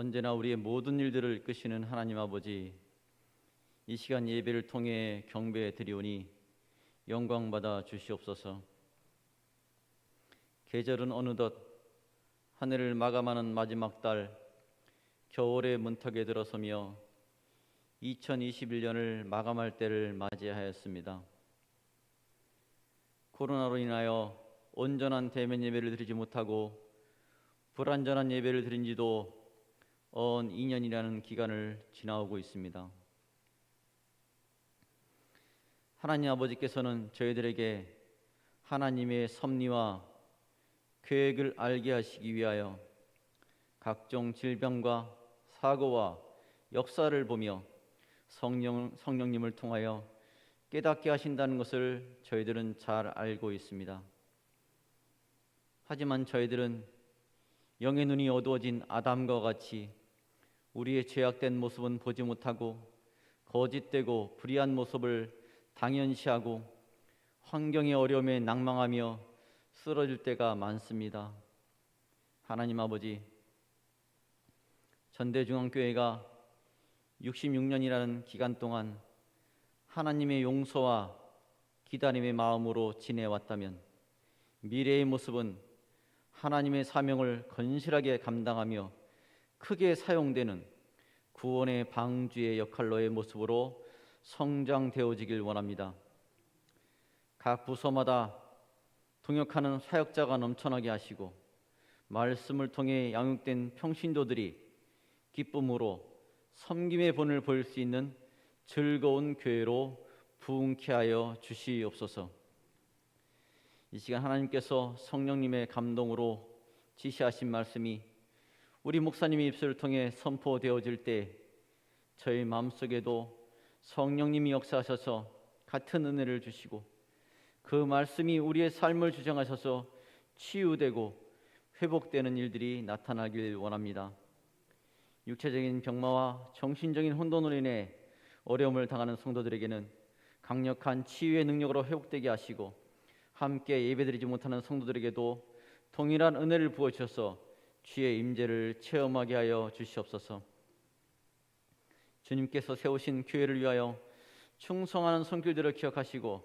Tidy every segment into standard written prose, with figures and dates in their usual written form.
언제나 우리의 모든 일들을 이끄시는 하나님 아버지, 이 시간 예배를 통해 경배해 드리오니 영광받아 주시옵소서. 계절은 어느덧 하늘을 마감하는 마지막 달, 겨울의 문턱에 들어서며 2021년을 마감할 때를 맞이하였습니다. 코로나로 인하여 온전한 대면 예배를 드리지 못하고 불완전한 예배를 드린 지도 2년이라는 기간을 지나오고 있습니다. 하나님 아버지께서는 저희들에게 하나님의 섭리와 계획을 알게 하시기 위하여 각종 질병과 사고와 역사를 보며 성령님을 통하여 깨닫게 하신다는 것을 저희들은 잘 알고 있습니다. 하지만 저희들은 영의 눈이 어두워진 아담과 같이 우리의 죄악된 모습은 보지 못하고 거짓되고 불의한 모습을 당연시하고 환경의 어려움에 낭망하며 쓰러질 때가 많습니다. 하나님 아버지, 전대중앙교회가 66년이라는 기간 동안 하나님의 용서와 기다림의 마음으로 지내왔다면 미래의 모습은 하나님의 사명을 건실하게 감당하며 크게 사용되는 구원의 방주의 역할로의 모습으로 성장되어지길 원합니다. 각 부서마다 동역하는 사역자가 넘쳐나게 하시고 말씀을 통해 양육된 평신도들이 기쁨으로 섬김의 본을 보일 수 있는 즐거운 교회로 부흥케 하여 주시옵소서. 이 시간 하나님께서 성령님의 감동으로 지시하신 말씀이 우리 목사님의 입술을 통해 선포되어질 때 저희 마음속에도 성령님이 역사하셔서 같은 은혜를 주시고 그 말씀이 우리의 삶을 주장하셔서 치유되고 회복되는 일들이 나타나길 원합니다. 육체적인 병마와 정신적인 혼돈으로 인해 어려움을 당하는 성도들에게는 강력한 치유의 능력으로 회복되게 하시고 함께 예배드리지 못하는 성도들에게도 동일한 은혜를 부어주셔서 주의 임재를 체험하게 하여 주시옵소서. 주님께서 세우신 교회를 위하여 충성하는 손길들을 기억하시고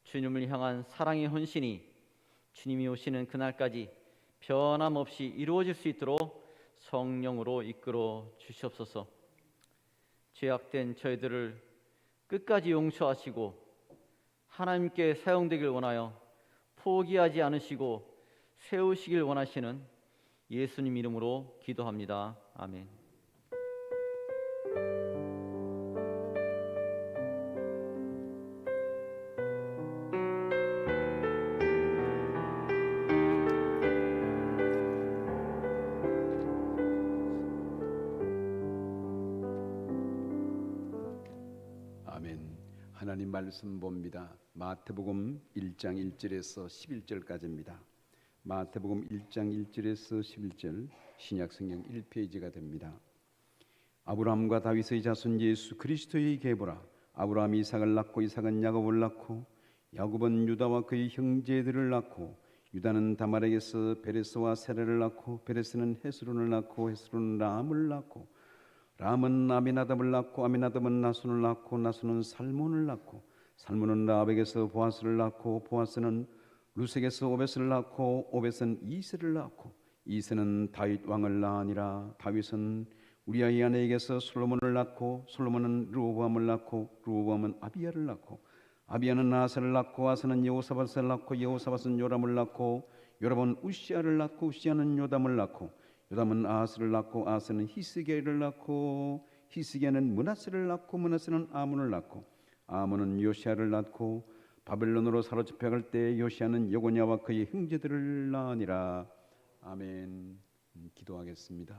주님을 향한 사랑의 헌신이 주님이 오시는 그날까지 변함없이 이루어질 수 있도록 성령으로 이끌어 주시옵소서. 죄악된 저희들을 끝까지 용서하시고 하나님께 사용되길 원하여 포기하지 않으시고 세우시길 원하시는 예수님 이름으로 기도합니다. 아멘. 아멘. 하나님 말씀 봅니다. 마태복음 1장 1절에서 11절까지입니다. 마태복음 1장 1절에서 11절 신약성경 1페이지가 됩니다. 아브라함과 다윗의 자손 예수 그리스도의 계보라. 아브라함이 이삭을 낳고 이삭은 야곱을 낳고 야곱은 유다와 그의 형제들을 낳고 유다는 다말에게서 베레스와 세라를 낳고 베레스는 헤스론을 낳고 헤스론은 람을 낳고 람은 아미나답을 낳고 아미나답은 나손을 낳고 나손은 살몬을 낳고 살몬은 라합에게서 보아스를 낳고 보아스는 루색에서 오벳을 낳고 오벳은 이새를 낳고 이새는 다윗 왕을 낳으니라. 다윗은 우리아의 아내에게서 솔로몬을 낳고 솔로몬은 르호보암을 낳고 르호보암은 아비야를 낳고 아비야는 아사를 낳고 아사는 여호사밧을 낳고 여호사밧은 요람을 낳고 요람은 우시아를 낳고 우시아는 요담을 낳고 요담은 아하스를 낳고 아하스는 히스기야를 낳고 히스기야는 므낫세를 낳고 므낫세는 아몬을 낳고 아몬은 요시아를 낳고 바벨론으로 사로잡혀갈 때 요시아는 여고냐와 그의 형제들을 낳으니라. 아멘. 기도하겠습니다.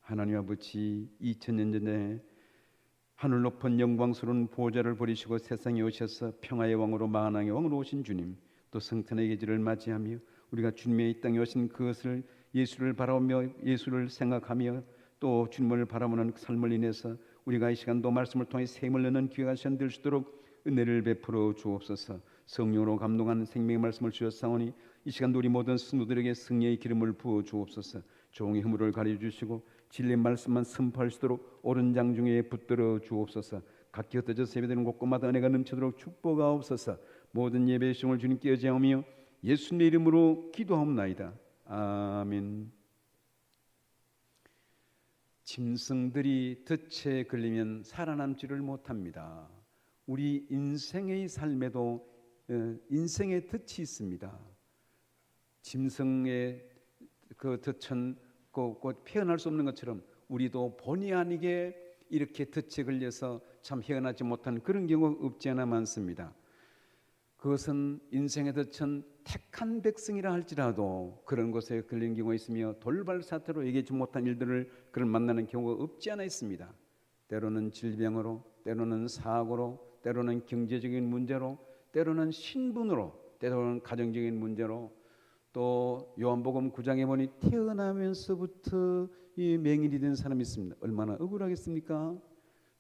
하나님 아버지, 2000년 전에 하늘 높은 영광스러운 보좌를 버리시고 세상에 오셔서 평화의 왕으로 만왕의 왕으로 오신 주님, 또 성탄의 계절을 맞이하며 우리가 주님의 이 땅에 오신 그것을 예수를 바라보며 예수를 생각하며 또 주님을 바라보는 삶을 인해서 우리가 이 시간도 말씀을 통해 샘을 내는 귀한 시간 될 수 있도록 은혜를 베풀어 주옵소서. 성령으로 감동하는 생명의 말씀을 주셨사오니 이 시간 우리 모든 성도들에게 승리의 기름을 부어 주옵소서. 종의 허물을 가려 주시고 진리의 말씀만 선포할 수 있도록 옳은 장중에 붙들어 주옵소서. 각기 흩어져서 예배드리는 곳곳마다 은혜가 넘치도록 축복하옵소서. 모든 예배의 시종을 주님께 의지하며 예수님의 이름으로 기도하옵나이다. 아멘. 짐승들이 덫에 걸리면 살아남지를 못합니다. 우리 인생의 삶에도 인생의 덫이 있습니다. 짐승의 그 덫은 곧 헤어날 수 없는 것처럼 우리도 본의 아니게 이렇게 덫에 걸려서 참 헤어나지 못한 그런 경우가 없지 않아 많습니다. 그것은 인생의 덫은 택한 백성이라 할지라도 그런 것에 걸린 경우가 있으며 돌발 사태로 얘기하지 못한 일들을 그를 만나는 경우가 없지 않아 있습니다. 때로는 질병으로, 때로는 사고로, 때로는 경제적인 문제로, 때로는 신분으로, 때로는 가정적인 문제로, 또 요한복음 9장에 보니 태어나면서부터 이 맹인이 된 사람이 있습니다. 얼마나 억울하겠습니까?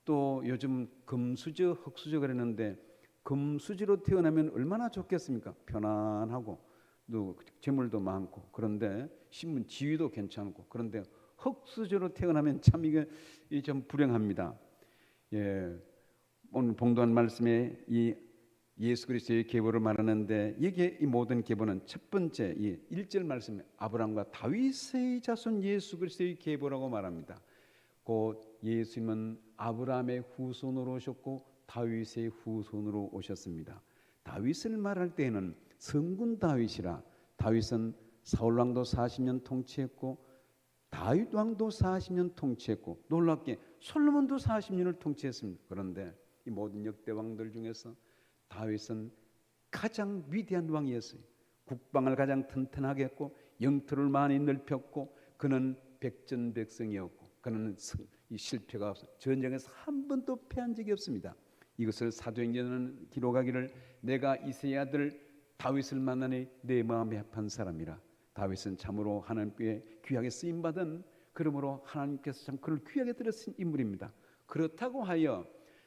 또 요즘 금수저, 흙수저 그랬는데 금수지로 태어나면 얼마나 좋겠습니까? 편안하고 또 재물도 많고, 그런데 신분 지위도 괜찮고, 그런데 흙수저로 태어나면 참 이게 좀 불행합니다. 예, 오늘 봉도한 말씀에 이 예수 그리스도의 계보를 말하는데 이게 이 모든 계보는 첫 번째 이 1절 말씀에 아브라함과 다윗의 자손 예수 그리스도의 계보라고 말합니다. 곧 예수님은 아브라함의 후손으로 오셨고 다윗의 후손으로 오셨습니다. 다윗을 말할 때에는 성군 다윗이라, 다윗은 사울 왕도 40년 통치했고 다윗 왕도 40년 통치했고 놀랍게 솔로몬도 40년을 통치했습니다. 그런데 이 모든 역대 왕들 중에서 다윗은 가장 위대한 왕이었어요. 국방을 가장 튼튼하게 했고 영토를 많이 넓혔고 그는 백전백승이었고 그는 실패가 없어 전쟁에서 한 번도 패한 적이 없습니다. 이것을 사도행전은 기록하기를 내가 이새의 아들 다윗을 만나니 내 마음에 합한 사람이라. 다윗은 참으로 하나님께 귀하게 쓰임받은, 그러므로 하나님께서 참 그를 귀하게 들으신 인물입니다. 그렇다고 하여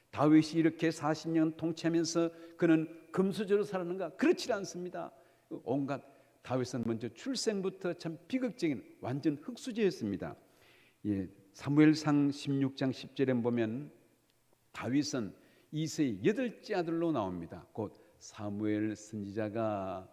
다윗이 이렇게 40년 통치하면서 그는 금수저로 살았는가? 그렇지 않습니다. 온갖 다윗은 먼저 출생부터 참 비극적인 완전 흙수저였습니다. 예, 사무엘상 16장 10절에 보면 다윗은 이새의 8째 아들로 나옵니다. 곧 사무엘 선지자가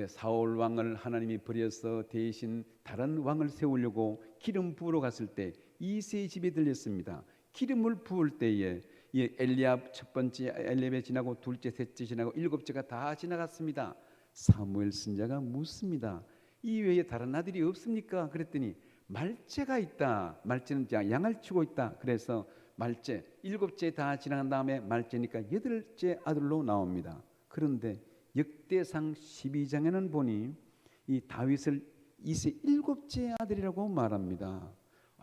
사울 왕을 하나님이 버려서 대신 다른 왕을 세우려고 기름 부으러 갔을 때 이새의 집에 들렸습니다. 기름을 부을 때에 엘리압 첫 번째 엘리압이 지나고 둘째, 셋째 지나고 일곱째가 다 지나갔습니다. 사무엘 선지자가 묻습니다. 이 외에 다른 아들이 없습니까? 그랬더니 말째가 있다. 말째는 양을 치고 있다. 그래서 말째, 일곱째 다 지나간 다음에 말째니까 8째 아들로 나옵니다. 그런데 역대상 12장에는 보니 이 다윗을 이세 7째 아들이라고 말합니다.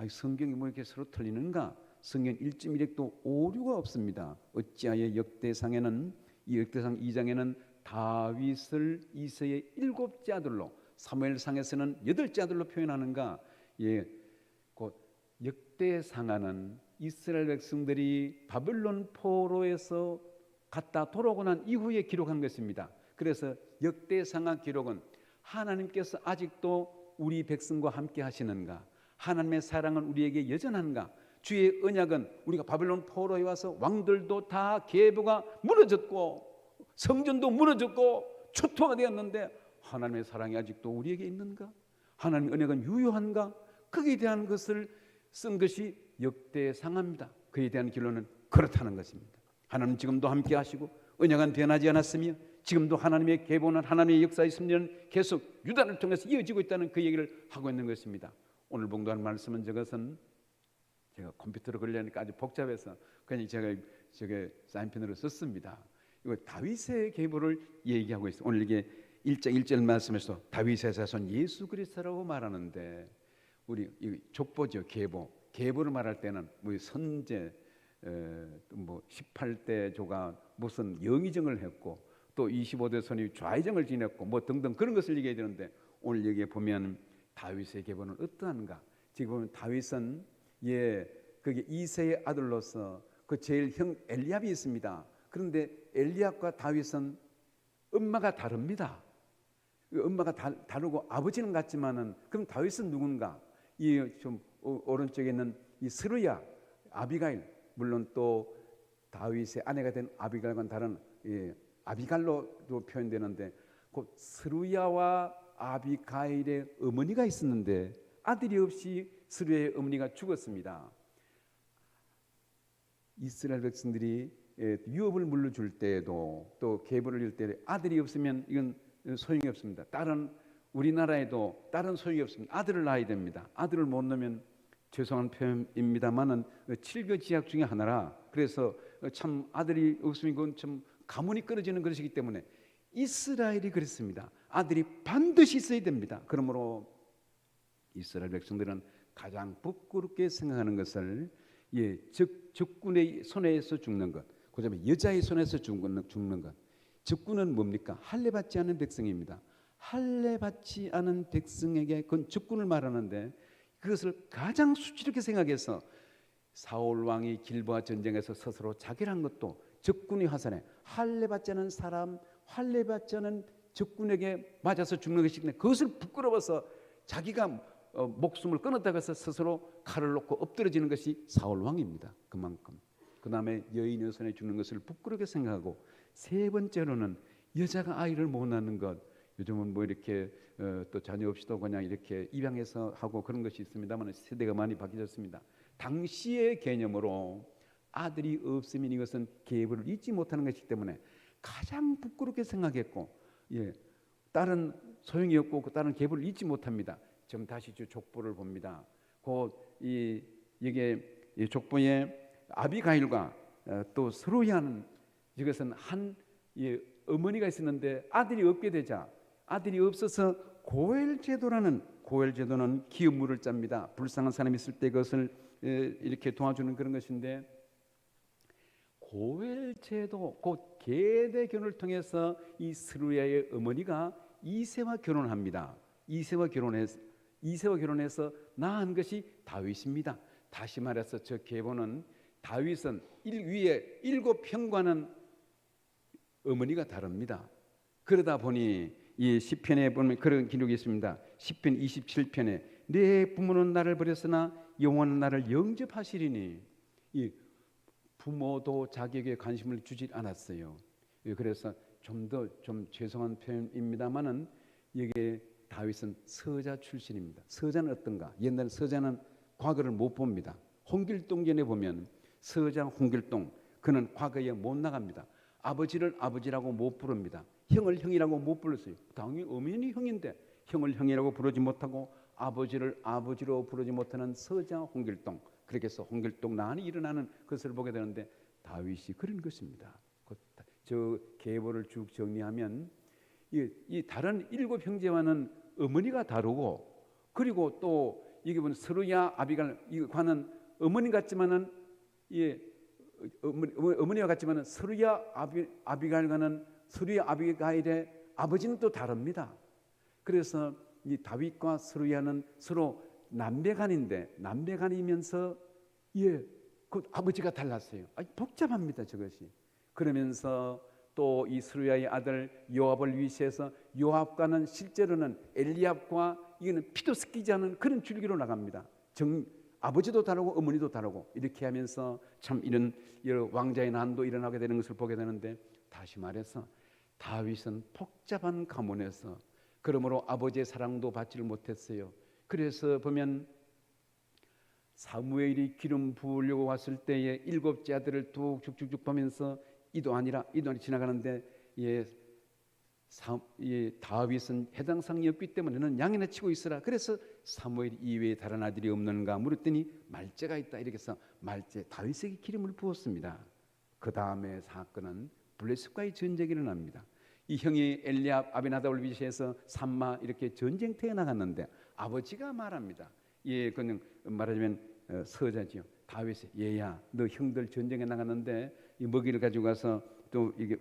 성경이 뭐 이렇게 서로 틀리는가? 성경 1.1핵도 오류가 없습니다. 어찌하여 역대상에는 이 역대상 2장에는 다윗을 이세의 7째 아들로, 사무엘상에서는 8째 아들로 표현하는가? 예, 곧 역대상하는 이스라엘 백성들이 바벨론 포로에서 갔다 돌아오고 난 이후에 기록한 것입니다. 그래서 역대상하 기록은 하나님께서 아직도 우리 백성과 함께 하시는가? 하나님의 사랑은 우리에게 여전한가? 주의 언약은 우리가 바벨론 포로에 와서 왕들도 다 계보가 무너졌고 성전도 무너졌고 초토화가 되었는데 하나님의 사랑이 아직도 우리에게 있는가? 하나님의 언약은 유효한가? 거기에 대한 것을 쓴 것이 역대상하입니다. 그에 대한 결론은 그렇다는 것입니다. 하나님 지금도 함께 하시고 언약은 변하지 않았으며 지금도 하나님의 계보는 하나님의 역사의 섭리는 계속 유다를 통해서 이어지고 있다는 그 얘기를 하고 있는 것입니다. 오늘 봉도한 말씀은 저것은 제가 컴퓨터로 걸려니까 아주 복잡해서 그냥 제가 사인펜으로 썼습니다. 이거 다윗의 계보를 얘기하고 있어요. 오늘 이게 1장 1절 말씀에서 다윗의 자손 예수 그리스도라고 말하는데 우리 족보죠. 계보를 말할 때는 뭐 선제 뭐 18대 조가 무슨 영의정을 했고 또 25대 손이 좌의정을 지냈고 뭐 등등 그런 것을 얘기해야 되는데 오늘 여기에 보면 다윗의 계보는 어떠한가? 지금 보면 다윗은 그게 이새의 아들로서 그 제일 형 엘리압이 있습니다. 그런데 엘리압과 다윗은 엄마가 다릅니다. 엄마가 다르고 아버지는 같지만은 그럼 다윗은 누군가? 이 좀 오른쪽에 있는 이 스루야, 아비가일, 물론 또 다윗의 아내가 된 아비갈과는 다른 아비갈로도 표현되는데 그 스루야와 아비가일의 어머니가 있었는데 아들이 없이 스루야의 어머니가 죽었습니다. 이스라엘 백성들이 유업을 물려줄 때에도 또 계보를 줄 때 아들이 없으면 이건 소용이 없습니다. 우리나라에도 딸은 소용이 없습니다. 아들을 낳아야 됩니다. 아들을 못 낳으면 죄송한 표현입니다만은 칠거지약 중에 하나라. 그래서 참 아들이 없으면 그건 참 가문이 끊어지는 것이기 때문에 이스라엘이 그랬습니다. 아들이 반드시 있어야 됩니다. 그러므로 이스라엘 백성들은 가장 부끄럽게 생각하는 것을 적군의 손에서 죽는 것, 그다음에 여자의 손에서 죽는 것. 적군은 뭡니까? 할례받지 않은 백성입니다. 할례받지 않은 백성에게 그건 적군을 말하는데 그것을 가장 수치롭게 생각해서 사울 왕이 길보아 전쟁에서 스스로 자결한 것도 적군의 화살에 할례받지 않은 사람, 할례받지 않은 적군에게 맞아서 죽는 것이기 때문에 그것을 부끄러워서 자기가 목숨을 끊었다고 해서 스스로 칼을 놓고 엎드러지는 것이 사울 왕입니다. 그만큼. 그 다음에 여인의 손에 죽는 것을 부끄럽게 생각하고 세 번째로는 여자가 아이를 못 낳는 것. 요즘은 뭐 이렇게 또 자녀 없이도 그냥 이렇게 입양해서 하고 그런 것이 있습니다만 세대가 많이 바뀌었습니다. 당시의 개념으로 아들이 없으면 이것은 계보를 잊지 못하는 것이기 때문에 가장 부끄럽게 생각했고 딸은 소용이 없고 그 딸은 계보를 잊지 못합니다. 지금 다시 저 족보를 봅니다. 이게 이 족보에 아비가일과 또 스루야는 이것은 한 어머니가 있었는데 아들이 없게 되자 아들이 없어서 고엘제도는 기업 물을 짭니다. 불쌍한 사람이 있을 때 그것을 이렇게 도와주는 그런 것인데 고엘제도 곧 계대 결혼을 통해서 이 스루야의 어머니가 이새와 결혼합니다. 이새와 결혼해서 낳은 것이 다윗입니다. 다시 말해서 저 계보는 다윗은 위에 7평과는 어머니가 다릅니다. 그러다 보니 이 시편에 보면 그런 기록이 있습니다. 시편 27편에 내 부모는 나를 버렸으나 여호와는 나를 영접하시리니 이 부모도 자기에게 관심을 주지 않았어요. 그래서 좀 죄송한 표현입니다만은 이게 다윗은 서자 출신입니다. 서자는 어떤가? 옛날 서자는 과거를 못 봅니다. 홍길동전에 보면 서자 홍길동 그는 과거에 못 나갑니다. 아버지를 아버지라고 못 부릅니다. 형을 형이라고 못 불렀어요. 당연히 엄연히 형인데 형을 형이라고 부르지 못하고 아버지를 아버지로 부르지 못하는 서자 홍길동. 그렇게 해서 홍길동 난이 일어나는 것을 보게 되는데 다윗이 그런 것입니다. 저 계보를 쭉 정리하면 이 다른 7 형제와는 어머니가 다르고 그리고 또 이게 보면 스루야 아비갈 이과는 어머니 같지만은 어머니와 같지만은 스루야 아비갈과는 스루야 아비갈의 아버지는 또 다릅니다. 그래서 이 다윗과 스루야는 서로 남배간이면서 그 아버지가 달랐어요. 복잡합니다 저것이. 그러면서 또 이 스루야의 아들 요압을 위시해서 요압과는 실제로는 엘리압과 이거는 피도 섞이지 않은 그런 줄기로 나갑니다. 아버지도 다르고 어머니도 다르고 이렇게 하면서 참 이런 왕자의 난도 일어나게 되는 것을 보게 되는데 다시 말해서 다윗은 복잡한 가문에서 그러므로 아버지의 사랑도 받지를 못했어요. 그래서 보면 사무엘이 기름 부으려고 왔을 때에 7째 아들을 뚝 쭉쭉쭉 보면서 이도 아니라 지나가는데 다윗은 해당상이 없기 때문에 너는 양이나 치고 있으라. 그래서 사무엘 이외에 다른 아들이 없는가 물었더니 말째가 있다. 이렇게 해서 다윗에게 기름을 부었습니다. 그 다음에 사건은 블레셋과의 전쟁이 일어납니다. 이 형이 엘리압 아비나답을 위시해서 삼마 이렇게 전쟁터에 나갔는데 아버지가 말합니다. 그냥 말하자면 서자지요. 다윗이 얘야 너 형들 전쟁에 나갔는데 이 먹이를 가지고 가서 또 이게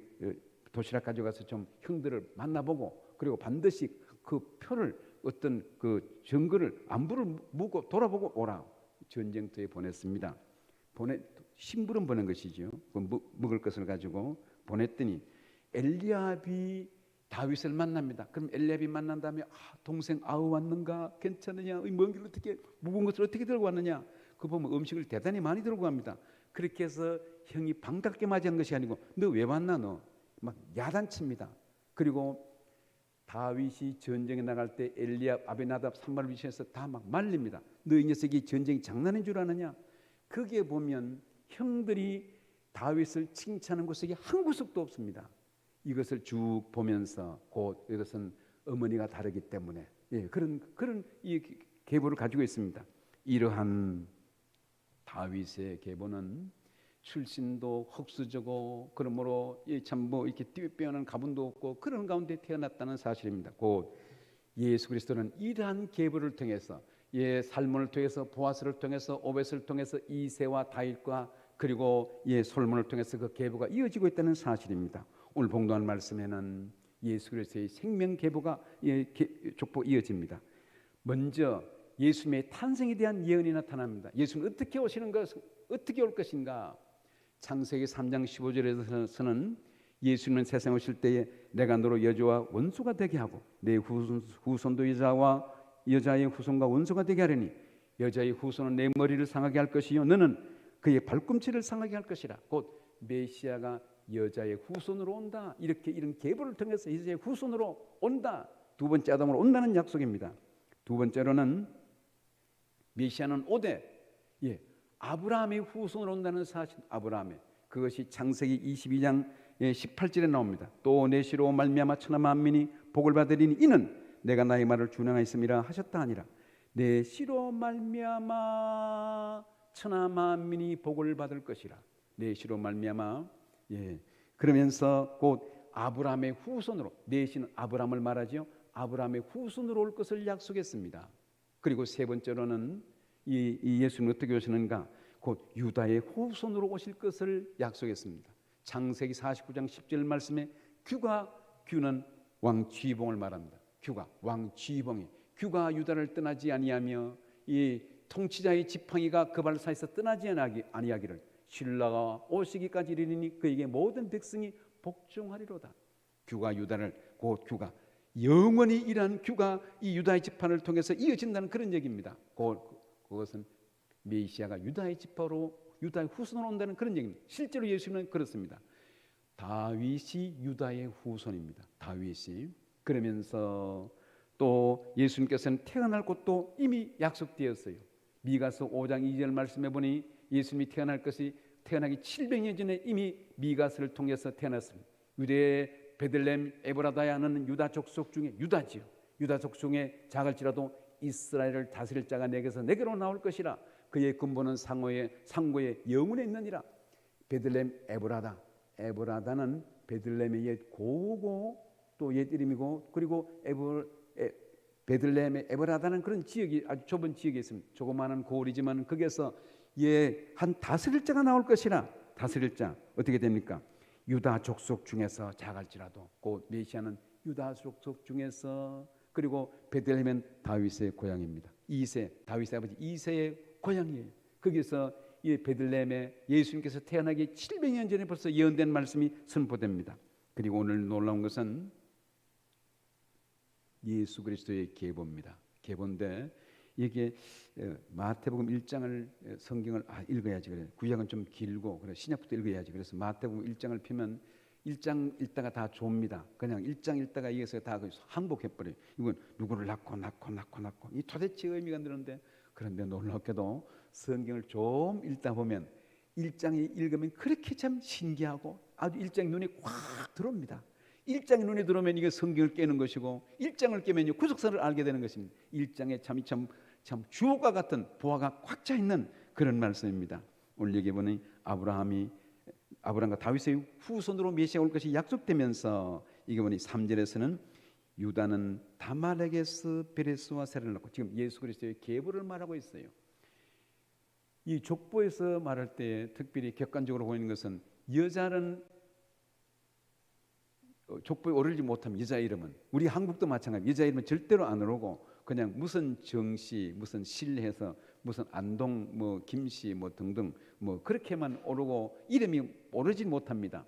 도시락 가져가서 좀 형들을 만나보고 그리고 반드시 그 표를 어떤 그 증거를 안부를 묻고 돌아보고 오라. 전쟁터에 보냈습니다. 심부름 보낸 것이죠. 먹을 것을 가지고 보냈더니 엘리압이 다윗을 만납니다. 그럼 엘리압이 만난 다음에 동생 아우 왔는가? 괜찮느냐? 먼 길 어떻게 무거운 것을 어떻게 들고 왔느냐? 그 보면 음식을 대단히 많이 들고 갑니다. 그렇게 해서 형이 반갑게 맞이한 것이 아니고 너 왜 왔나 너? 막 야단칩니다. 그리고 다윗이 전쟁에 나갈 때 엘리압, 아비나답, 산발을 위시해서 다 막 말립니다. 너 이 녀석이 전쟁이 장난인 줄 아느냐? 거기에 보면 형들이 다윗을 칭찬하는 구석이 한 구석도 없습니다. 이것을 쭉 보면서 곧 이것은 어머니가 다르기 때문에 그런 이 계보를 가지고 있습니다. 이러한 다윗의 계보는 출신도 흙수저고 그러므로 참 뭐 이렇게 뛰어난 가문도 없고 그런 가운데 태어났다는 사실입니다. 곧 예수 그리스도는 이러한 계보를 통해서 살몬을 통해서 보아스를 통해서 오벳을 통해서 이새와 다윗과 그리고 솔몬을 통해서 그 계보가 이어지고 있다는 사실입니다. 오늘 봉독한 말씀에는 예수 그리스도의 생명 계보가 족보 이어집니다. 먼저 예수님의 탄생에 대한 예언이 나타납니다. 예수는 어떻게 어떻게 올 것인가? 창세기 3장 15절에서는 예수님은 세상에 오실 때에 내가 너로 여자와 원수가 되게 하고 내 후손도 여자의 후손과 원수가 되게 하려니 여자의 후손은 내 머리를 상하게 할 것이요 너는 그의 발꿈치를 상하게 할 것이라. 곧 메시아가 여자의 후손으로 온다. 이런 계보를 통해서 여자의 후손으로 온다. 두 번째 아담으로 온다는 약속입니다. 두 번째로는 메시아는 오되 아브라함의 후손으로 온다는 사실. 아브라함의 그것이 창세기 22장 18절에 나옵니다. 또 내 씨로 말미암아 천하 만민이 복을 받으리니 이는 내가 나의 말을 준행하였음이라 하셨다 하니라. 내 씨로 말미암아 천하 만민이 복을 받을 것이라. 내 씨로 말미암아 그러면서 곧 아브라함의 후손으로 내 씨는 아브라함을 말하지요. 아브라함의 후손으로 올 것을 약속했습니다. 그리고 세 번째로는 이 예수님은 어떻게 오시는가? 곧 유다의 후손으로 오실 것을 약속했습니다. 창세기 49장 10절 말씀에 규는 왕 지봉을 말합니다. 왕 지봉이 규가 유다를 떠나지 아니하며 이 통치자의 지팡이가 그 발 사이에서 떠나지 아니하기를 신라가 오시기까지 이르니 그에게 모든 백성이 복종하리로다. 규가 영원히 일한 규가 이 유다의 지파를 통해서 이어진다는 그런 얘기입니다. 그것은 메시아가 유다의 지파로 유다의 후손으로 온다는 그런 얘기입니다. 실제로 예수님은 그렇습니다. 다윗이 유다의 후손입니다. 다윗이. 그러면서 또 예수님께서는 태어날 곳도 이미 약속되었어요. 미가서 5장 2절 말씀해 보니 예수님이 태어날 것이 태어나기 700년 전에 이미 미가서를 통해서 태어났습니다. 유대의 베들레헴 에브라다야는 유다 족속 중에 유다지요. 유다 족속 중에 작을지라도 이스라엘을 다스릴 자가 내게로 나올 것이라. 그의 근본은 상고의 영혼에 있느니라. 베들레헴 에브라다는 베들레헴의 옛 고고 또 옛 이름이고 그리고 베들레헴의 에브라다는 그런 지역이 아주 좁은 지역에 있습니다. 조그마한 고을이지만 거기에서 한 다스릴 자가 나올 것이라. 다스릴 자 어떻게 됩니까? 유다 족속 중에서 작을지라도 곧 메시아는 유다 족속 중에서 그리고 베들레헴은 다윗의 고향입니다. 다윗의 아버지 이새의 고향이에요. 거기서 이 베들레헴에 예수님께서 태어나기 700년 전에 벌써 예언된 말씀이 선포됩니다. 그리고 오늘 놀라운 것은 예수 그리스도의 계보입니다. 계보인데 이게 마태복음 1장을 성경을 읽어야지 그래요. 구약은 좀 길고 그래 신약부터 읽어야지. 그래서 마태복음 1장을 펴면 1장 읽다가 다 좁니다. 그냥 1장 읽다가 이어서 다 항복해버려요. 이건 누구를 낳고 이 도대체 의미가 안 드는데 그런데 놀랍게도 성경을 좀 읽다 보면 1장에 읽으면 그렇게 참 신기하고 아주 1장이 눈에 꽉 들어옵니다. 1장이 눈에 들어오면 이게 성경을 깨는 것이고 1장을 깨면 구속사를 알게 되는 것입니다. 1장에 참 주옥과 같은 보화가 꽉 차 있는 그런 말씀입니다. 오늘 여기 보니 아브라함과 다윗의 후손으로 메시아가 올 것이 약속되면서 이게 보니 3절에서는 유다는 다말에게서 베레스와 세라를 낳고 지금 예수 그리스도의 계보를 말하고 있어요. 이 족보에서 말할 때 특별히 객관적으로 보이는 것은 여자는 족보에 오르지 못하면 여자 이름은 우리 한국도 마찬가지 여자 이름은 절대로 안 오르고 그냥 무슨 정씨 무슨 실해서 무슨 안동 뭐 김씨 뭐 등등 뭐 그렇게만 오르고 이름이 오르지 못합니다.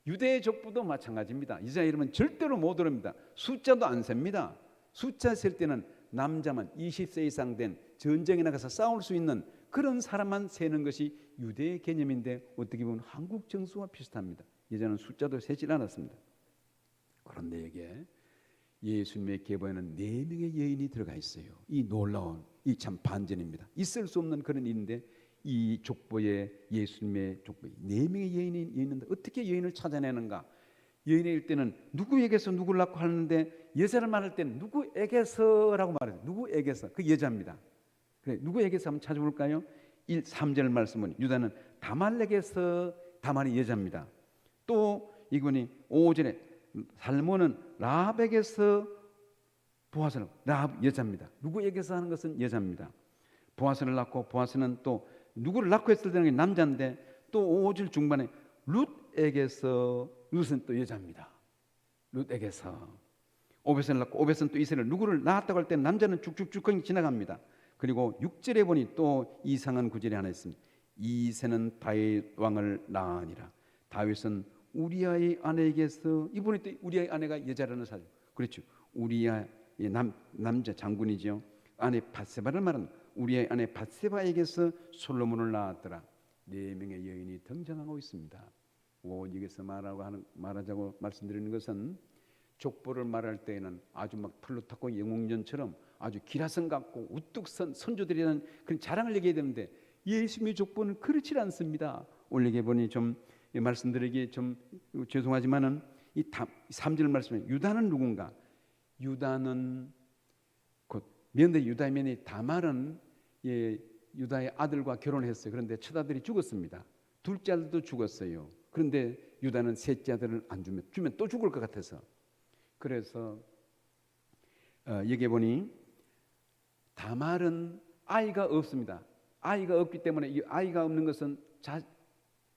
유대 족보도 마찬가지입니다. 이스라엘은 절대로 못 오릅니다. 숫자도 안 셉니다. 숫자 셀 때는 남자만 20세 이상 된 전쟁에 나가서 싸울 수 있는 그런 사람만 세는 것이 유대의 개념인데 어떻게 보면 한국 정수와 비슷합니다. 예전에는 숫자도 세질 않았습니다. 그런데 여기에 예수님의 계보에는 4명의 여인이 들어가 있어요. 이 놀라운, 이 참 반전입니다. 있을 수 없는 그런 일인데 이 족보에, 예수님의 족보에 4명의 여인이 있는데 어떻게 여인을 찾아내는가? 여인일 때는 누구에게서 누구를 낳고 하는데, 여자를 말할 때는 누구에게서라고 말해요. 누구에게서, 그 여자입니다. 그래, 누구에게서 한번 찾아볼까요? 3절 말씀은 유다는 다말에게서, 다말이 여자입니다. 또 이분이 5절에 살몬은 라합에게서 보아스를, 라합 여자입니다. 누구에게서 하는 것은 여자입니다. 보아스를 낳고, 보아스는 또 누구를 낳고 했을 때는 남자인데, 또 5절 중반에 룻에게서, 룻은 또 여자입니다. 룻에게서 오벳을 낳고, 오벳은 또 이새를, 누구를 낳았다고 할 때는 남자는 쭉쭉쭉 지나갑니다. 그리고 6절에 보니 또 이상한 구절이 하나 있습니다. 이새는 다윗 왕을 낳으니라. 다윗은 우리아의 아내에게서, 이분이 또 우리아의 아내가 여자라는 사실, 그렇죠. 우리아의 남자 장군이죠. 아내 밧세바를 말하는 우리아의 아내 밧세바에게서 솔로몬을 낳았더라. 4명의 여인이 등장하고 있습니다. 여기서 말하자고 말씀드리는 것은, 족보를 말할 때에는 아주 막 플루타고 영웅전처럼 아주 기라성 같고 우뚝 선 선조들이라는 그런 자랑을 얘기해야 되는데, 예수님의 족보는 그렇지 않습니다. 오늘 보니 좀 말씀드리기 좀 죄송하지만은 이 3절 말씀에 유다는 누군가? 유다는 곧 며느리, 유다의 며느리 다말은 유다의 아들과 결혼했어요. 그런데 첫 아들이 죽었습니다. 둘째 아들도 죽었어요. 그런데 유다는 셋째 아들을 안 주면 또 죽을 것 같아서, 그래서 여기 보니 다말은 아이가 없습니다. 아이가 없기 때문에, 이 아이가 없는 것은,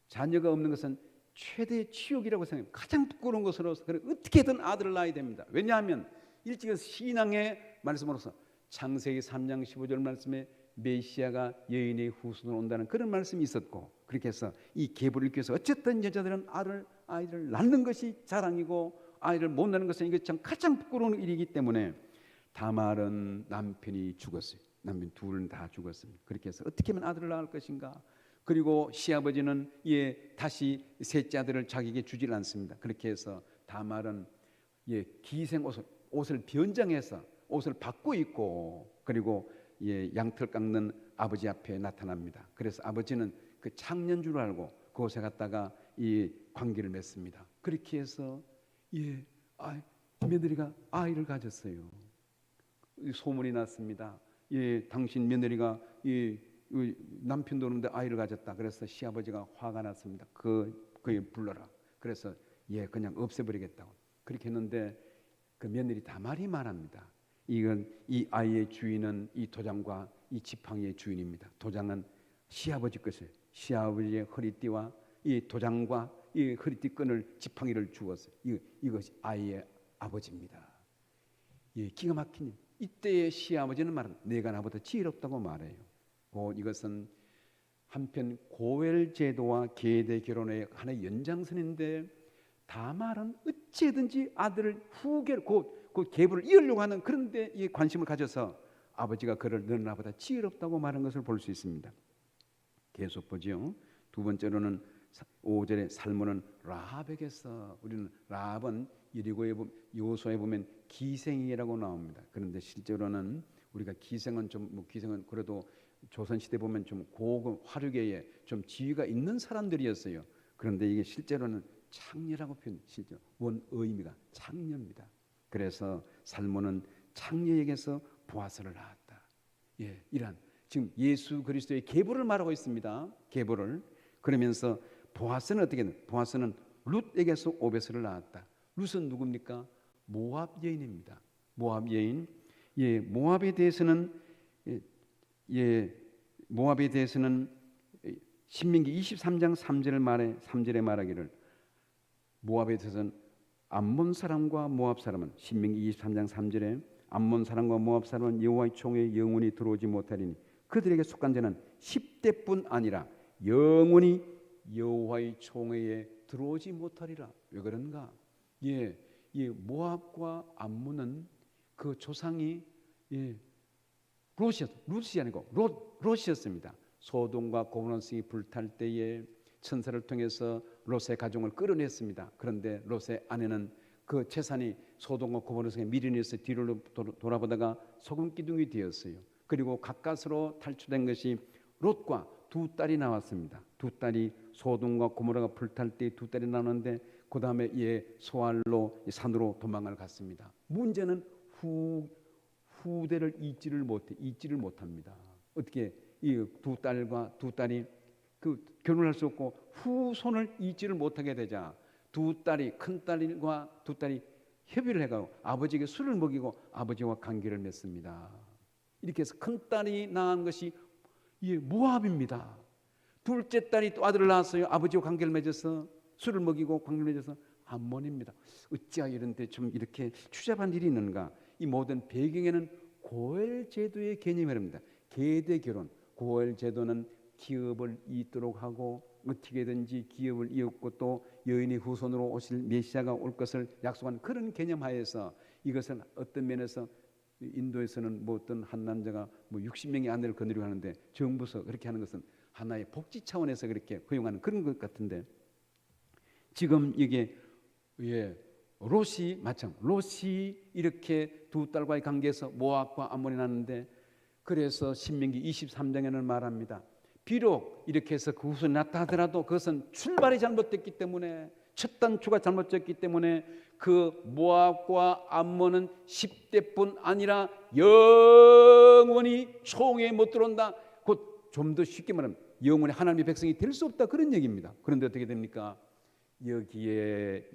자녀가 없는 것은 최대의 치욕이라고 생각합니다. 가장 부끄러운 것으로서, 그래 어떻게든 아들을 낳아야 됩니다. 왜냐하면 일찍 신앙의 말씀으로서 창세기 3장 15절 말씀에 메시아가 여인의 후손으로 온다는 그런 말씀이 있었고, 그렇게 해서 이 계보를 읽기 위해서 어쨌든 여자들은 아이를 낳는 것이 자랑이고, 아이를 못 낳는 것은 이게 참 가장 부끄러운 일이기 때문에 다말은 남편이 죽었어요. 남편 둘은 다 죽었습니다. 그렇게 해서 어떻게 하면 아들을 낳을 것인가? 그리고 시아버지는 다시 셋째 아들을 자기에게 주질 않습니다. 그렇게 해서 다말은 기생 옷을 변장해서 옷을 바꿔 입고, 그리고 양털 깎는 아버지 앞에 나타납니다. 그래서 아버지는 그 창녀인 줄 알고 그곳에 갔다가 이 관계를 맺습니다. 그렇게 해서 며느리가 아이를 가졌어요. 소문이 났습니다. 당신 며느리가 남편도 없는데 아이를 가졌다. 그래서 시아버지가 화가 났습니다. 그에 불러라. 그래서 그냥 없애버리겠다고. 그렇게 했는데 그 며느리 다말이 말합니다. 이 아이의 주인은 이 도장과 이 지팡이의 주인입니다. 도장은 시아버지 것을, 시아버지의 허리띠와 이 도장과 이 허리띠 끈을, 지팡이를 주었어요. 이것이 아이의 아버지입니다. 기가 막힌 일. 이때의 시아버지는 말은 내가 나보다 지혜롭다고 말해요. 이것은 한편 고엘 제도와 계대 결혼의 하나의 연장선인데, 다말은 어찌든지 아들을 그 계보를 이으려고 하는, 그런데 이 관심을 가져서 아버지가 그를 너는 나보다 지혜롭다고 말한 것을 볼 수 있습니다. 계속 보죠. 두 번째로는 5절에 살몬은 라합에게서, 우리는 라합은 여호수아에 보면 기생이라고 나옵니다. 그런데 실제로는 우리가 기생은 기생은 그래도 조선시대 보면 좀 고급 화류계에 좀 지위가 있는 사람들이었어요. 그런데 이게 실제로는 창녀라고 실제 원의미가 창녀입니다. 그래서 살몬은 창녀에게서 보아스를 낳았다. 이란 지금 예수 그리스도의 계보를 말하고 있습니다. 계보를. 그러면서 보아스는 어떻게 됐냐? 보아스는 룻에게서 오벳을 낳았다. 룻은 누굽니까? 모압 여인입니다. 모압 여인. 모압에 대해서는 신명기 23장 3절에 말하기를, 모압에 대해서는 암몬 사람과 모압 사람은, 신명기 23장 3절에 암몬 사람과 모압 사람은 여호와의 총에 영원히 들어오지 못하리니 그들에게 속한 자는 10대뿐 아니라 영원히 여호와의 총회에 들어오지 못하리라. 왜 그런가? 예, 모압과 암몬은 그 조상이 롯이 아니고 롯이었습니다. 소돔과 고모라성이 불탈 때에 천사를 통해서 롯의 가정을 끌어냈습니다. 그런데 롯의 아내는 그 재산이 소돔과 고모라성에 미련해서 뒤로 돌아보다가 소금 기둥이 되었어요. 그리고 가까스로 탈출된 것이 롯과 두 딸이 나왔습니다. 두 딸이 소돔과 고모라가 불탈 때 두 딸이 나왔는데 그 다음에 소알로 산으로 도망을 갔습니다. 문제는 후대를 잊지를 못합니다. 어떻게 이 두 딸이 결혼할 수 없고 후손을 잊지를 못하게 되자 큰 딸과 두 딸이 협의를 해가지고 아버지에게 술을 먹이고 아버지와 관계를 맺습니다. 이렇게 해서 큰 딸이 낳은 것이 모압입니다. 둘째 딸이 또 아들을 낳았어요. 아버지와 관계를 맺어서 술을 먹이고 관계를 맺어서 암몬입니다. 어찌하여 이런데 좀 이렇게 추잡한 일이 있는가? 이 모든 배경에는 고엘 제도의 개념이 있습니다. 계대 결혼, 고엘 제도는 기업을 잇도록 하고 어떻게든지 기업을 이었고 또 여인의 후손으로 오실 메시아가 올 것을 약속한 그런 개념 하에서 이것은 어떤 면에서 인도에서는 어떤 한 남자가 60명의 아내를 거느리고 하는데 정부서 그렇게 하는 것은 하나의 복지 차원에서 그렇게 허용하는 그런 것 같은데 지금 이게 롯이 이렇게 두 딸과의 관계에서 모압과 암몬이 났는데 그래서 신명기 23장에는 말합니다. 비록 이렇게 해서 그 후손이 났다 하더라도 그것은 출발이 잘못됐기 때문에 첫 단추가 잘못됐기 때문에 그 모압과 암몬은 10대뿐 아니라 영원히 총에 못 들어온다. 곧 좀 더 쉽게 말하면 영원히 하나님의 백성이 될 수 없다 그런 얘기입니다. 그런데 어떻게 됩니까? 여기에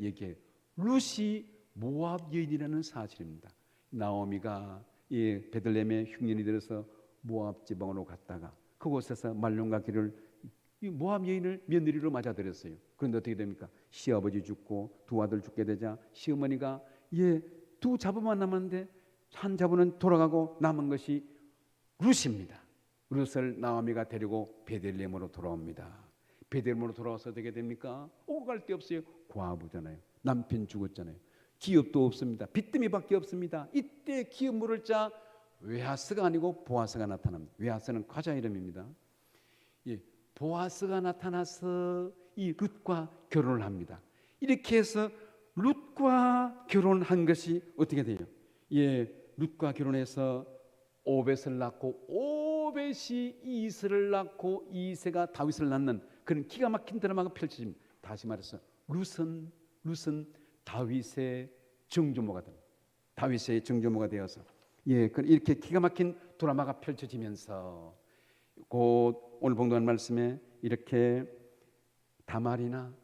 룻이 모압 여인이라는 사실입니다. 나오미가 베들레헴에 흉년이 들어서 모압 지방으로 갔다가 그곳에서 말론과 기를 모압 여인을 며느리로 맞아들였어요. 그런데 어떻게 됩니까? 시아버지 죽고 두 아들 죽게 되자 시어머니가 두 자부만 남았는데 한 자부는 돌아가고 남은 것이 룻입니다. 룻을 나오미가 데리고 베들레헴으로 돌아옵니다. 베들레헴으로 돌아와서 어떻게 됩니까? 오고 갈 데 없어요. 과부잖아요. 남편 죽었잖아요. 기업도 없습니다. 빚더미밖에 없습니다. 이때 기업 물을 자 외하스가 아니고 보아스가 나타납니다. 외하스는 과자 이름입니다. 보아스가 나타나서 이 룻과 결혼을 합니다. 이렇게 해서 룻과 결혼한 것이 어떻게 돼요? 룻과 결혼해서 오벳을 낳고 오벳이 이세를 낳고 이세가 다윗을 낳는 그런 기가 막힌 드라마가 펼쳐집니다. 다시 말해서 룻은 다윗의 정조모가 됩니다. 다윗의 정조모가 되어서 이렇게 기가 막힌 드라마가 펼쳐지면서 곧 오늘 봉독한 말씀에 이렇게 다말이나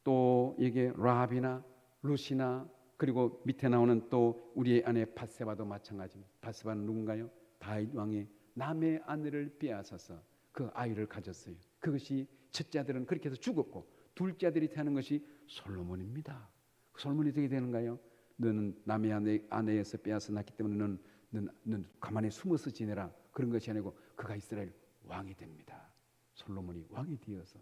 또 이게 라합이나 룻이나 그리고 밑에 나오는 또 우리의 아내 밧세바도 마찬가지입니다. 밧세바는 누군가요? 다윗 왕의 남의 아내를 빼앗아서 그 아이를 가졌어요. 그것이 첫째 아들은 그렇게 해서 죽었고 둘째 아들이 태어난 것이 솔로몬입니다. 솔로몬이 어떻게 되는가요? 너는 남의 아내에서 빼앗아 낳기 때문에 너는 가만히 숨어서 지내라. 그런 것이 아니고 그가 이스라엘 왕이 됩니다. 솔로몬이 왕이 되어서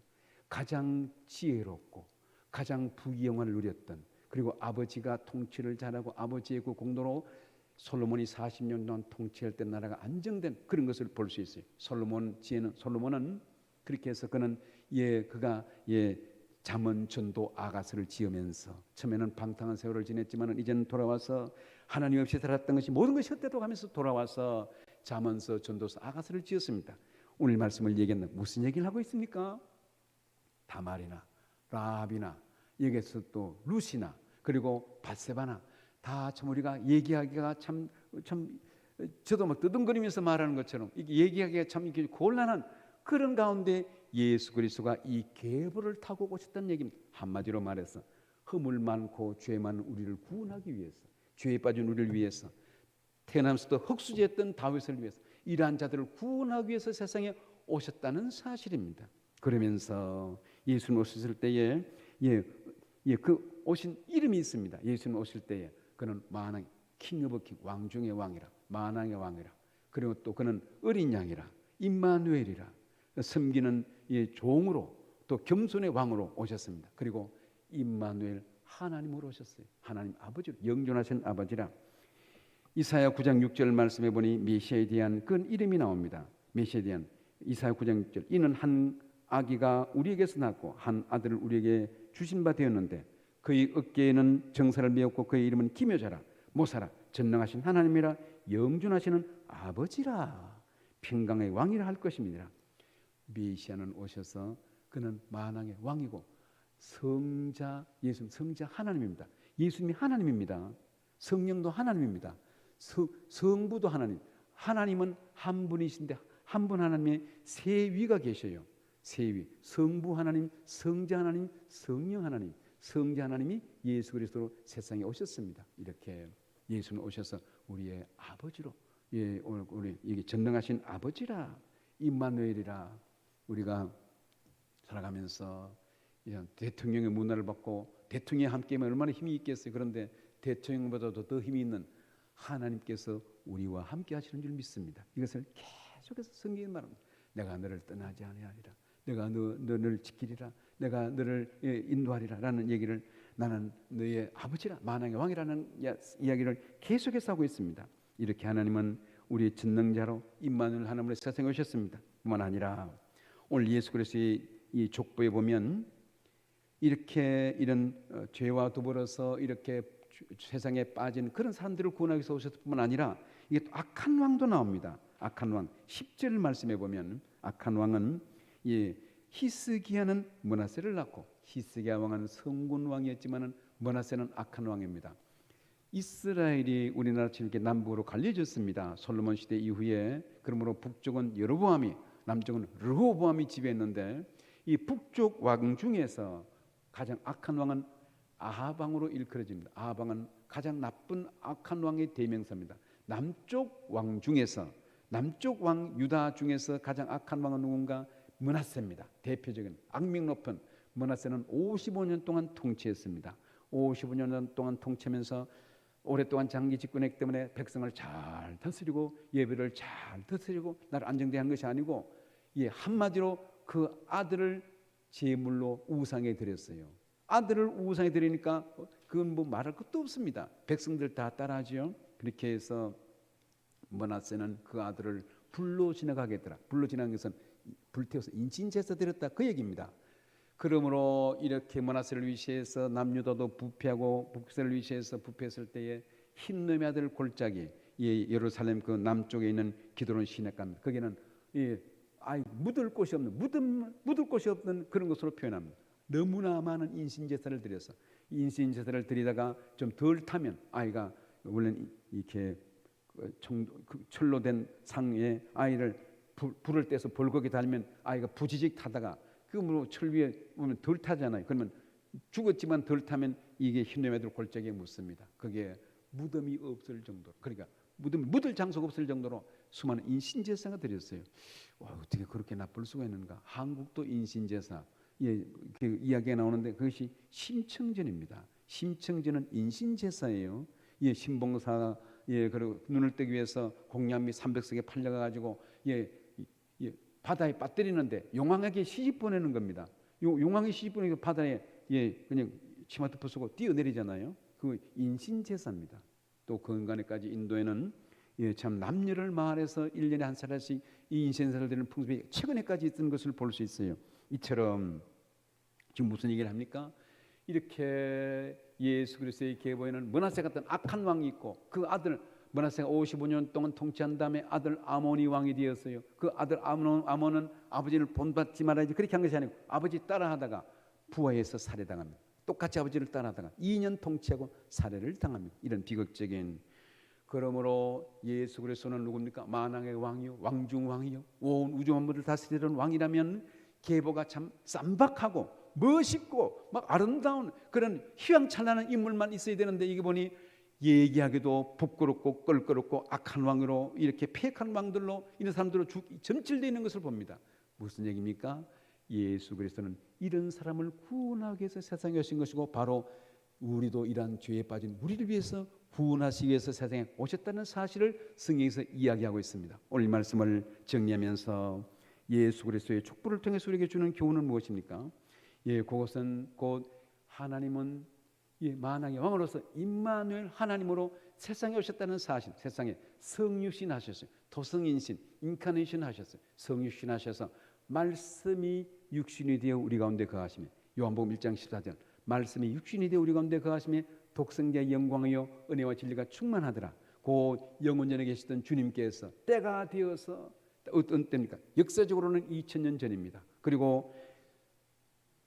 가장 지혜롭고 가장 부귀영화를 누렸던 그리고 아버지가 통치를 잘하고 아버지의 그 공로로 솔로몬이 40년 동안 통치할 때 나라가 안정된 그런 것을 볼 수 있어요. 솔로몬은 그렇게 해서 그가 잠언 전도 아가스를 지으면서 처음에는 방탕한 세월을 지냈지만 이제는 돌아와서 하나님 없이 살았던 것이 모든 것이 헛되도록 하면서 돌아와서 잠언서 전도서 아가스를 지었습니다. 오늘 말씀을 얘기했는데 무슨 얘기를 하고 있습니까? 다말이나 라합이나 여기에서 또 룻이나 그리고 밧세바나 다 참 우리가 얘기하기가 참 저도 막 뜨듬거리면서 말하는 것처럼 이게 얘기하기가 참 이렇게 곤란한 그런 가운데 예수 그리스도가 이 계보를 타고 오셨다는 얘기입니다. 한마디로 말해서 허물 많고 죄 많은 우리를 구원하기 위해서 죄에 빠진 우리를 위해서 태어나면서도 흙수지했던 다윗을 위해서 이러한 자들을 구원하기 위해서 세상에 오셨다는 사실입니다. 그러면서 예수님 오셨을 때에 그 오신 이름이 있습니다. 예수님 오실 때에 그는 만왕 킹 오브 킹 왕 중의 왕이라 만왕의 왕이라 그리고 또 그는 어린 양이라 임마누엘이라 섬기는 종으로 또 겸손의 왕으로 오셨습니다. 그리고 임마누엘 하나님으로 오셨어요. 하나님 아버지로, 영존하신 아버지라. 이사야 9장 6절 말씀해 보니 메시아에 대한 그 이름이 나옵니다. 메시아에 대한 이사야 9장 6절, 이는 한 아기가 우리에게서 낳고 한 아들을 우리에게 주신 바 되었는데 그의 어깨에는 정사를 메었고 그의 이름은 기묘자라, 모사라, 전능하신 하나님이라, 영존하시는 아버지라, 평강의 왕이라 할 것입니다. 메시아는 오셔서 그는 만왕의 왕이고 성자, 예수님 성자 하나님입니다. 예수님이 하나님입니다. 성령도 하나님입니다. 성부도 하나님. 하나님은 한 분이신데 한 분 하나님의 세 위가 계셔요. 세 위. 성부 하나님, 성자 하나님, 성령 하나님. 성자 하나님이 예수 그리스도로 세상에 오셨습니다. 이렇게 예수는 오셔서 우리의 아버지로, 우리 이게 전능하신 아버지라, 임마누엘이라. 우리가 살아가면서 이런 대통령의 문화를 받고 대통령이 함께하면 얼마나 힘이 있겠어요. 그런데 대통령보다도 더 힘이 있는 하나님께서 우리와 함께 하시는 줄 믿습니다. 이것을 계속해서 성경에 말합니다. 내가 너를 떠나지 아니하리라, 내가 너를 지키리라, 내가 너를 인도하리라 라는 얘기를, 나는 너의 아버지라, 만왕의 왕이라는 이야기를 계속해서 하고 있습니다. 이렇게 하나님은 우리의 전능자로 임마누엘 하나님으로 세상에 오셨습니다. 뿐만 아니라 오늘 예수 그리스도의 이 족보에 보면 이렇게 이런 죄와 더불어서 이렇게 세상에 빠진 그런 사람들을 구원하기 위해서 오셨을 뿐만 아니라 이게 또 악한 왕도 나옵니다. 악한 왕 10절 말씀에 보면 악한 왕은 히스기야는 므낫세를 낳고, 히스기야 왕은 성군 왕이었지만은 므낫세는 악한 왕입니다. 이스라엘이 우리나라처럼 이렇게 남북으로 갈려졌습니다. 솔로몬 시대 이후에. 그러므로 북쪽은 여로보암이, 남쪽은 르호보암이 지배했는데 이 북쪽 왕 중에서 가장 악한 왕은 아합 왕으로 일컬어집니다. 아합 왕은 가장 나쁜 악한 왕의 대명사입니다. 남쪽 왕 중에서, 남쪽 왕 유다 중에서 가장 악한 왕은 누군가? 므낫세입니다. 대표적인 악명 높은 므낫세는 55년 동안 통치했습니다. 55년 동안 통치하면서 오랫동안 장기 집권했기 때문에 백성을 잘 다스리고 예배를 잘 다스리고 나를 안정되게 한 것이 아니고, 한마디로 그 아들을 제물로 우상에 드렸어요. 아들을 우상에 드리니까 그건 뭐 말할 것도 없습니다. 백성들 다 따라하죠. 그렇게 해서 므낫세는 그 아들을 불로 지나가게 했더라. 불로 지나간 것은 불태워서 인신제사 드렸다, 그 얘기입니다. 그러므로 이렇게 므낫세를 위시해서 남유다도 부패하고 북세를 위시해서 부패했을 때에 흰놈의 아들 골짜기, 예루살렘 그 남쪽에 있는 기드론 시내간, 거기는 묻을 곳이 없는 그런 것으로 표현합니다. 너무나 많은 인신제사를 드려서, 인신제사를 드리다가 좀 덜 타면 아이가, 원래 이렇게 철로 된 상에 아이를 불을 떼서 벌거기 달면 아이가 부지직 타다가 그러므로 철 위에 보면 덜 타잖아요. 그러면 죽었지만 덜 타면 이게 흰놈의 아들 골짜기에 묻습니다. 그게 무덤이 없을 정도로, 그러니까 묻을 장소가 없을 정도로 수많은 인신제사가 드렸어요. 와, 어떻게 그렇게 나쁠 수가 있는가? 한국도 인신제사, 그 이야기가 나오는데 그것이 심청전입니다. 심청전은 인신제사예요. 신봉사, 그리고 눈을 뜨기 위해서 공양미 300석에 팔려가지고 바다에 빠뜨리는데 용왕에게 시집 보내는 겁니다. 용왕이 시집 보내고 바다에 그냥 치마토프 쓰고 뛰어내리잖아요. 그 인신제사입니다. 또 건강에까지 인도에는 참 남녀를 마을에서 1년에 한 사람씩 이 인신제사를 드리는 풍습이 최근에까지 있던 것을 볼 수 있어요. 이처럼 지금 무슨 얘기를 합니까? 이렇게 예수 그리스도의 계보에는 므낫세 같은 악한 왕이 있고, 그 아들 므낫세가 55년 동안 통치한 다음에 아들 아몬이 왕이 되었어요. 그 아들 아몬은 아버지를 본받지 말아야지 그렇게 한 것이 아니고 아버지 따라하다가 부하에서 살해당합니다. 똑같이 아버지를 따라하다가 2년 통치하고 살해를 당합니다. 이런 비극적인. 그러므로 예수 그리스도는 누굽니까? 만왕의 왕이요, 왕중왕이요, 온 우주 만물을 다스리는 왕이라면 계보가 참 쌈박하고 멋있고 막 아름다운 그런 휘황찬란한 인물만 있어야 되는데, 이게 보니 얘기하기도 부끄럽고 껄끄럽고 악한 왕으로, 이렇게 폐역한 왕들로 이런 사람들로 점칠되어 있는 것을 봅니다. 무슨 얘기입니까? 예수 그리스도는 이런 사람을 구원하기 위해서 세상에 오신 것이고, 바로 우리도 이러한 죄에 빠진 우리를 위해서 구원하시기 위해서 세상에 오셨다는 사실을 성경에서 이야기하고 있습니다. 오늘 말씀을 정리하면서 예수 그리스도의 촉부를 통해서 우리에게 주는 교훈은 무엇입니까? 그것은 곧 하나님은 만왕의 왕으로서 임마누엘 하나님으로 세상에 오셨다는 사실, 세상에 성육신 하셨어요. 도성인신, 인카네이션 하셨어요. 성육신 하셔서 말씀이 육신이 되어 우리 가운데 거하시며, 요한복음 1장 14절, 말씀이 육신이 되어 우리 가운데 거하시며 독생자의 영광이요 은혜와 진리가 충만하더라. 그 영원전에 계시던 주님께서 때가 되어서, 어떤 때입니까? 역사적으로는 2000년 전입니다. 그리고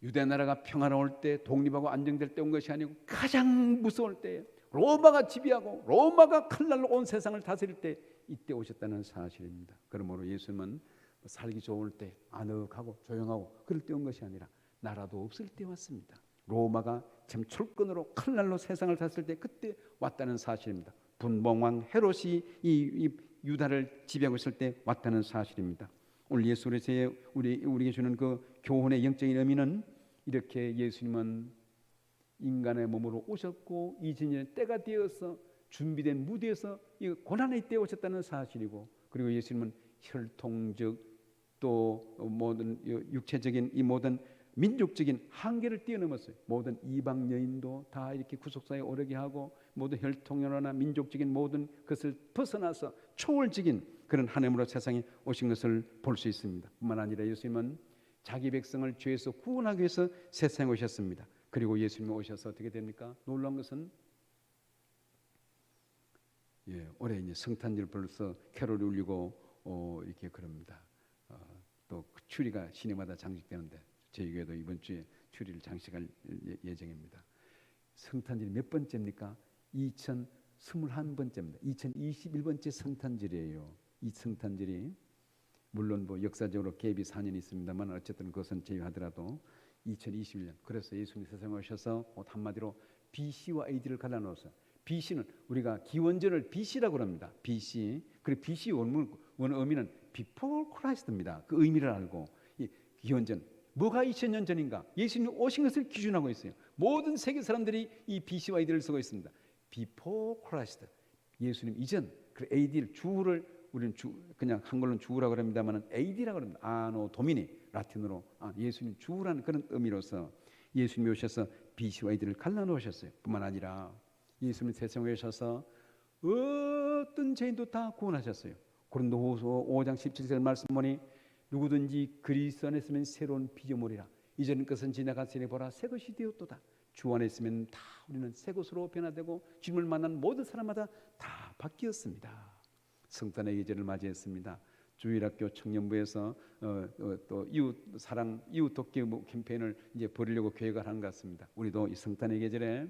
유대 나라가 평화로울 때, 독립하고 안정될 때 온 것이 아니고 가장 무서울 때, 로마가 지배하고 로마가 칼날로 온 세상을 다스릴 때, 이때 오셨다는 사실입니다. 그러므로 예수님은 살기 좋을 때, 아늑하고 조용하고 그럴 때 온 것이 아니라 나라도 없을 때 왔습니다. 로마가 참 철권으로 칼날로 세상을 다스릴 때 그때 왔다는 사실입니다. 분봉왕 헤롯이 이 유다를 지배하고 있을 때 왔다는 사실입니다. 오늘 예수 그리스도의 우리에게 주는 그 교훈의 영적인 의미는, 이렇게 예수님은 인간의 몸으로 오셨고 2000년의 때가 되어서 준비된 무대에서 이 고난의 때에 오셨다는 사실이고, 그리고 예수님은 혈통적 또 모든 육체적인 이 모든 민족적인 한계를 뛰어넘었어요. 모든 이방 여인도 다 이렇게 구속사에 오르게 하고, 모든 혈통이나 민족적인 모든 것을 벗어나서 초월적인 그런 하나님으로 세상에 오신 것을 볼 수 있습니다. 뿐만 아니라 예수님은 자기 백성을 죄에서 구원하기 위해서 세상에 오셨습니다. 그리고 예수님이 오셔서 어떻게 됩니까? 놀라운 것은 올해 이제 성탄절 벌써 캐롤이 울리고 이렇게 그럽니다. 또 추리가 시내마다 장식되는데 저희 교회도 이번 주에 추리를 장식할 예정입니다. 성탄절이 몇 번째입니까? 2021번째입니다. 2021번째 성탄절이에요. 이 성탄절이 물론 뭐 역사적으로 갭이 4년이 있습니다만 어쨌든 그것은 제외하더라도 2021년, 그래서 예수님이 세상에 오셔서 한마디로 BC와 AD를 갈라놓았어요. BC는 우리가 기원전을 BC라고 합니다. BC. 그리고 BC 원문 의미는 Before Christ입니다. 그 의미를 알고, 이 기원전 뭐가 2000년 전인가? 예수님이 오신 것을 기준하고 있어요. 모든 세계 사람들이 이 BC와 AD를 쓰고 있습니다. Before Christ, 예수님 이전. 그 AD를 주를 우리는 그냥 한글로는 주라고 합니다만 AD라고 합니다. 아노 도미니, 라틴어로 예수님 주라는 그런 의미로서 예수님이 오셔서 BC와 AD를 갈라놓으셨어요. 뿐만 아니라 예수님 세상에 오셔서 어떤 죄인도 다 구원하셨어요. 고린도후서 5장 17절 말씀 보니 누구든지 그리스도 안에 있으면 새로운 피조물이라. 이전 것은 지나갔으니 보라 새 것이 되었도다. 주 안에 있으면 다 우리는 새 것으로 변화되고 주님을 만난 모든 사람마다 다 바뀌었습니다. 성탄의 계절을 맞이했습니다. 주일학교 청년부에서 또 이웃 사랑, 이웃 돕기 캠페인을 이제 벌이려고 계획을 한 것 같습니다. 우리도 이 성탄의 계절에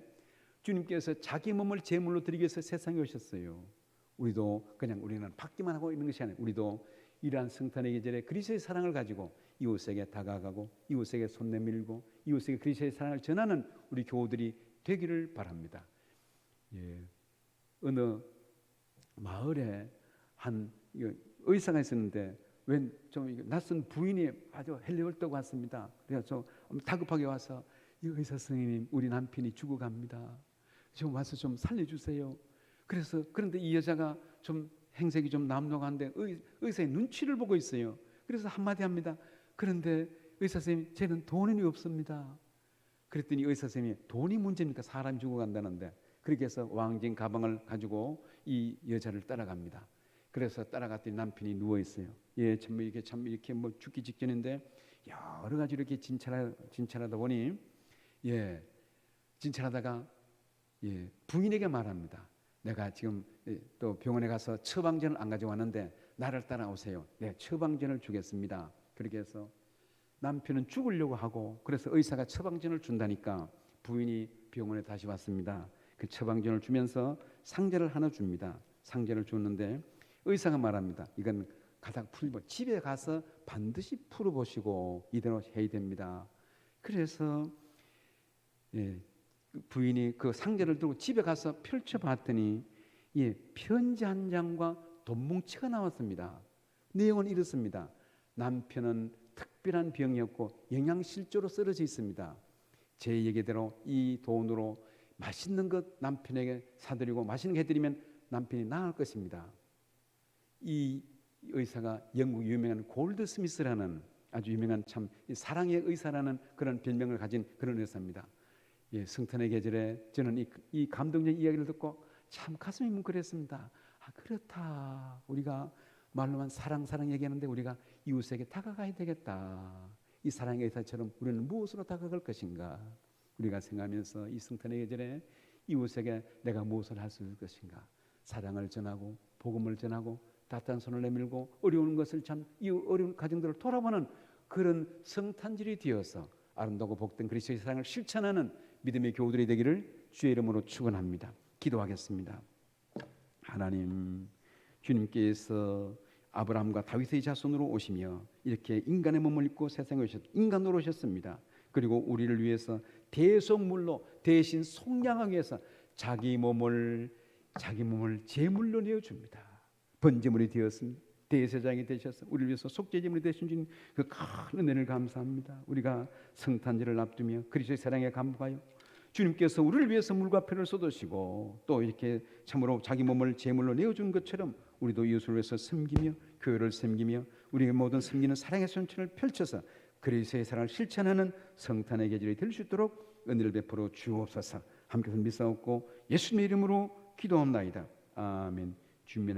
주님께서 자기 몸을 제물로 드리기 위해서 세상에 오셨어요. 우리도 그냥 우리는 받기만 하고 있는 것이 아니라 우리도 이러한 성탄의 계절에 그리스도의 사랑을 가지고 이웃에게 다가가고 이웃에게 손 내밀고 이웃에게 그리스도의 사랑을 전하는 우리 교우들이 되기를 바랍니다. 어느 마을에 한 의사가 있었는데 웬 좀 낯선 부인이 아주 헬리월드고 왔습니다. 그래서 다급하게 와서 이 의사 선생님, 우리 남편이 죽어갑니다. 좀 와서 좀 살려주세요. 그런데 이 여자가 좀 행색이 좀 남노한데 의사의 눈치를 보고 있어요. 그래서 한마디 합니다. 그런데 의사 선생님, 저는 돈이 없습니다. 그랬더니 의사 선생님이 돈이 문제입니까? 사람이 죽어간다는데. 그렇게 해서 왕진 가방을 가지고 이 여자를 따라갑니다. 그래서 따라갔더니 남편이 누워 있어요. 참 이렇게 뭐 죽기 직전인데 여러 가지 이렇게 진찰하다 보니 진찰하다가 부인에게 말합니다. 내가 지금 또 병원에 가서 처방전을 안 가져왔는데 나를 따라오세요. 네, 처방전을 주겠습니다. 그렇게 해서 남편은 죽으려고 하고, 그래서 의사가 처방전을 준다니까 부인이 병원에 다시 왔습니다. 그 처방전을 주면서 상자를 하나 줍니다. 상자를 줬는데 의사가 말합니다. 이건 가닥 풀고 집에 가서 반드시 풀어보시고 이대로 해야 됩니다. 그래서 부인이 그 상자를 들고 집에 가서 펼쳐봤더니 편지 한 장과 돈뭉치가 나왔습니다. 내용은 이렇습니다. 남편은 특별한 병이었고 영양실조로 쓰러져 있습니다. 제 얘기대로 이 돈으로 맛있는 것 남편에게 사드리고 맛있는 거 해드리면 남편이 나을 것입니다. 이 의사가 영국 유명한 골드스미스라는 아주 유명한 참 사랑의 의사라는 그런 별명을 가진 그런 의사입니다. 예, 성탄의 계절에 저는 이 감동적인 이야기를 듣고 참 가슴이 뭉클했습니다. 아, 그렇다. 우리가 말로만 사랑 얘기하는데 우리가 이웃에게 다가가야 되겠다. 이 사랑의 의사처럼 우리는 무엇으로 다가갈 것인가? 우리가 생각하면서 이 성탄의 계절에 이웃에게 내가 무엇을 할 수 있을 것인가? 사랑을 전하고 복음을 전하고 따뜻한 손을 내밀고 어려운 것을 이 어려운 가정들을 돌아보는 그런 성탄절이 되어서 아름다고 복된 그리스도의 사랑을 실천하는 믿음의 교우들이 되기를 주의 이름으로 축원합니다. 기도하겠습니다. 하나님, 주님께서 아브라함과 다윗의 자손으로 오시며 이렇게 인간의 몸을 입고 세상에 인간으로 오셨습니다. 그리고 우리를 위해서 대속물로 대신 속량하기 위해서 자기 몸을 제물로 내어줍니다. 번제물이 되었습니다. 대제사장이 되셔서 우리를 위해서 속죄제물이 되신 주님 그 큰 은혜를 감사합니다. 우리가 성탄절을 앞두며 그리스도의 사랑에 감사하여 주님께서 우리를 위해서 물과 피를 쏟으시고 또 이렇게 참으로 자기 몸을 제물로 내어준 것처럼 우리도 이웃을 위해서 섬기며 교회를 섬기며 우리의 모든 섬기는 사랑의 손길을 펼쳐서 그리스도의 사랑을 실천하는 성탄의 계절이 될 수 있도록 은혜를 베풀어 주옵소서. 함께 믿사옵고 예수님의 이름으로 기도합나이다. 아멘. 주님의